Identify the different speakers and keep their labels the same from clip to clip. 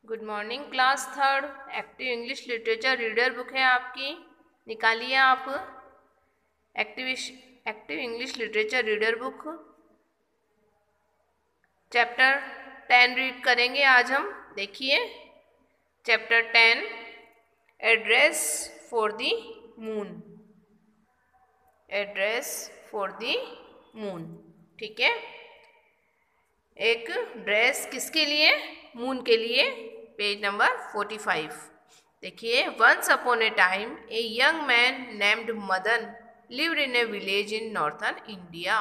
Speaker 1: Good morning class third. Active English literature reader book है आपकी, निकालिए आप। Active active English literature reader book chapter 10 read करेंगे आज हम। देखिए chapter 10, address for the moon. Address for the moon, ठीक है। एक ड्रेस किसके लिए? मून के लिए। Page number 45। देखिए, once upon a time a young man named Madan lived in a village in northern India.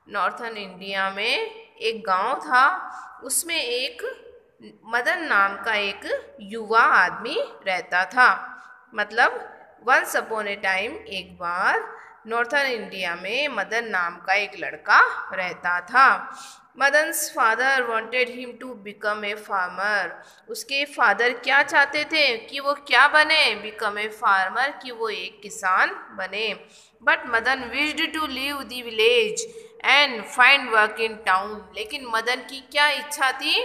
Speaker 1: Northern India में एक गांव था, उसमें एक मदन नाम का एक युवा आदमी रहता था। मतलब वंस अपॉन ए टाइम, एक बार नॉर्थन इंडिया में मदन नाम का एक लड़का रहता था। Madan's father wanted him to become a farmer. उसके फादर क्या चाहते थे कि वो क्या बने? बिकम ए फार्मर, कि वो एक किसान बने। But Madan wished to leave the village and find work in town. लेकिन मदन की क्या इच्छा थी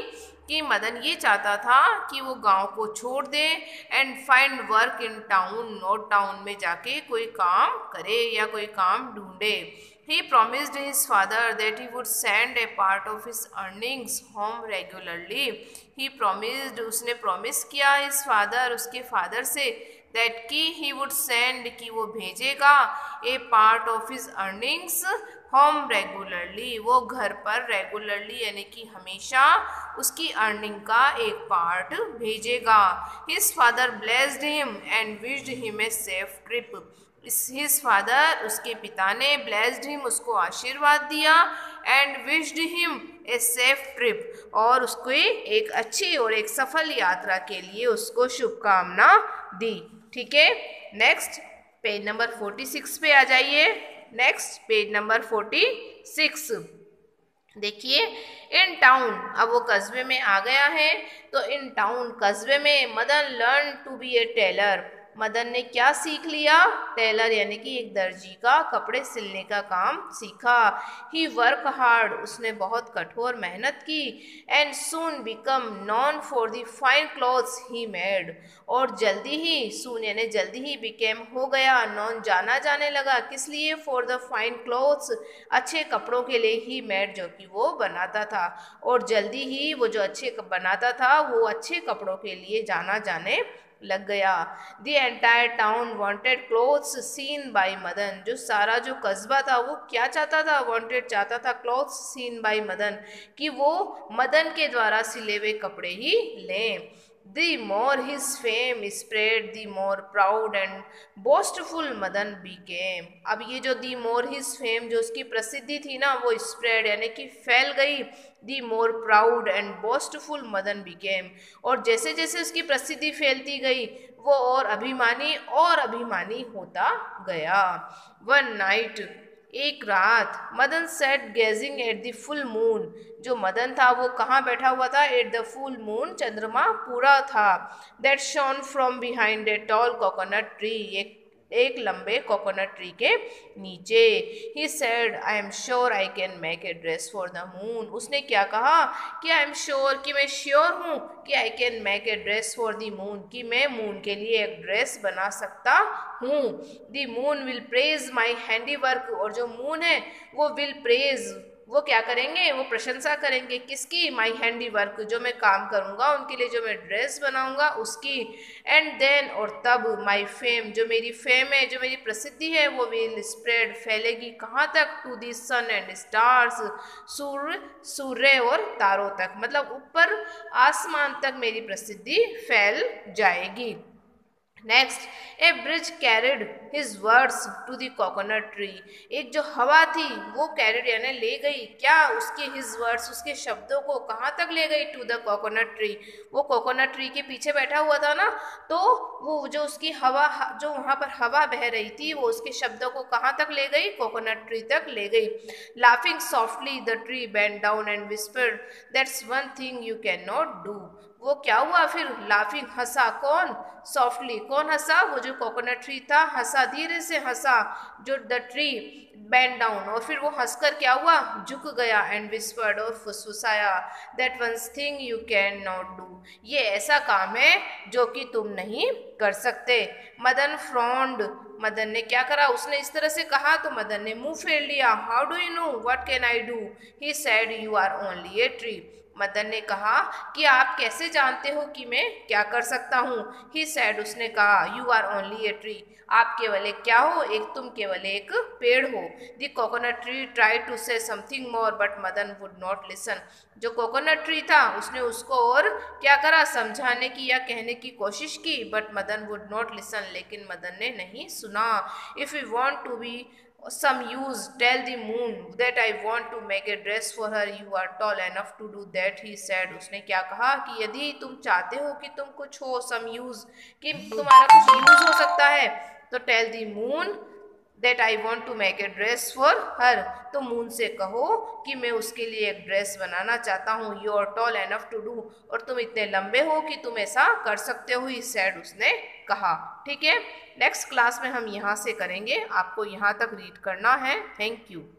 Speaker 1: कि मदन ये चाहता था कि वो गांव को छोड़ दे and find work in town, और टाउन में जाके कोई काम करे या कोई काम ढूंढे। He promised his father that he would send a part of his earnings home regularly. He promised, उसने promise किया his father, उसके father से, that कि he would send, कि वो भेजेगा a part of his earnings home regularly, वो घर पर regularly यानी कि हमेशा उसकी अर्निंग का एक पार्ट भेजेगा। His father blessed him and wished him a safe trip. His father, उसके पिता ने ब्लेस्ड हिम, उसको आशीर्वाद दिया, and wished him a safe trip, और उसको एक अच्छी और एक सफल यात्रा के लिए उसको शुभकामना दी। ठीक है, नेक्स्ट पेज नंबर 46 पे आ जाइए। Next page number 46। देखिए, इन टाउन, अब वो कस्बे में आ गया है, तो इन टाउन, कस्बे में Madan learn to be a tailor. Madan ने क्या सीख लिया? टेलर यानी कि एक दर्जी का कपड़े सिलने का काम सीखा। ही वर्क हार्ड, उसने बहुत कठोर मेहनत की। And soon become non for the fine clothes he made, और जल्दी ही, सून यानी जल्दी ही, बिकेम हो गया, नॉन जाना जाने लगा, किस लिए? फॉर द फाइन क्लॉथ्स, अच्छे कपड़ों के लिए, ही मेड जो कि वो बनाता था, और जल्दी ही वो जो अच्छे बनाता था वो अच्छे कपड़ों के लिए जाना जाने लग गया। The entire town wanted clothes sewn by Madan, जो सारा जो कस्बा था वो क्या चाहता था? वांटेड, चाहता था, क्लोथ्स सीन बाय मदन, कि वो मदन के द्वारा सिले हुए कपड़े ही लें। The more his fame spread, the more proud and boastful Madan became। अब ये जो the more his fame, जो उसकी प्रसिद्धि थी ना, वो spread यानी कि फैल गई। the more proud and boastful Madan became, और जैसे जैसे उसकी प्रसिद्धि फैलती गई वो और अभिमानी होता गया। वन नाइट, एक रात, Madan set gazing at the full moon. जो मदन था वो कहाँ बैठा हुआ था? एट द फुल मून, चंद्रमा पूरा था। That shone from behind a tall coconut tree, एक लंबे कोकोनट ट्री के नीचे। He said, I am sure I can make a dress for the moon. उसने क्या कहा कि आई एम श्योर, कि मैं श्योर हूँ कि आई can make a dress for the moon, कि मैं मून के लिए एक ड्रेस बना सकता हूँ। The moon will praise my handiwork, और जो मून है वो विल प्रेज, वो क्या करेंगे? वो प्रशंसा करेंगे, किसकी? माई हैंडीवर्क, जो मैं काम करूँगा उनके लिए, जो मैं ड्रेस बनाऊँगा उसकी। एंड देन, और तब, माई फेम, जो मेरी फेम है, जो मेरी प्रसिद्धि है, वो विल स्प्रेड, फैलेगी कहाँ तक? To the sun and stars, सूर्य और तारों तक, मतलब ऊपर आसमान तक मेरी प्रसिद्धि फैल जाएगी। Next, a breeze carried his words to the coconut tree. एक जो हवा थी वो कैरिड यानी ले गई, क्या? उसके हिज वर्ड्स, उसके शब्दों को कहाँ तक ले गई? To the coconut tree. वो कोकोनट ट्री के पीछे बैठा हुआ था ना, तो वो जो उसकी हवा, जो वहाँ पर हवा बह रही थी, वो उसके शब्दों को कहाँ तक ले गई? कोकोनट ट्री तक ले गई। Laughing softly the tree bend down and whispered, that's one thing you can not do. वो क्या हुआ फिर? लाफिंग, हंसा, कौन? सॉफ्टली, कौन हंसा? वो जो कोकोनट ट्री था हंसा, धीरे से हंसा, जो द ट्री बेंड डाउन, और फिर वो हंसकर क्या हुआ? झुक गया, एंड विस्पर्ड, और फुसफुसाया, that once thing you can not do, ये ऐसा काम है जो कि तुम नहीं कर सकते। मदन फ्रॉन्ड, मदन ने क्या करा? उसने इस तरह से कहा तो मदन ने मुंह फेर लिया। How do you know? What can I do? He said you are only a tree, Madan ने कहा कि आप कैसे जानते हो कि मैं क्या कर सकता हूँ? ही सैड, उसने कहा, you are only a tree, आप केवल एक क्या हो? एक, तुम केवल एक पेड़ हो। The coconut tree try to say something more but Madan would not listen, जो कोकोनट ट्री था उसने उसको और क्या करा? समझाने की या कहने की कोशिश की, but Madan would not listen, लेकिन मदन ने नहीं सुना। If you want to be some use, tell the moon that I want to make a dress for her, you are tall enough to do that, he said, उसने क्या कहा कि यदि तुम चाहते हो कि तुम कुछ हो, some use, कि तुम्हारा कुछ यूज हो सकता है, तो tell the moon that I want to make a dress for her, तो मून से कहो कि मैं उसके लिए एक ड्रेस बनाना चाहता हूँ। You are tall enough to do, और तुम इतने लंबे हो कि तुम ऐसा कर सकते हो, he said, उसने कहा। ठीक है, नेक्स्ट क्लास में हम यहाँ से करेंगे, आपको यहाँ तक रीड करना है। Thank you.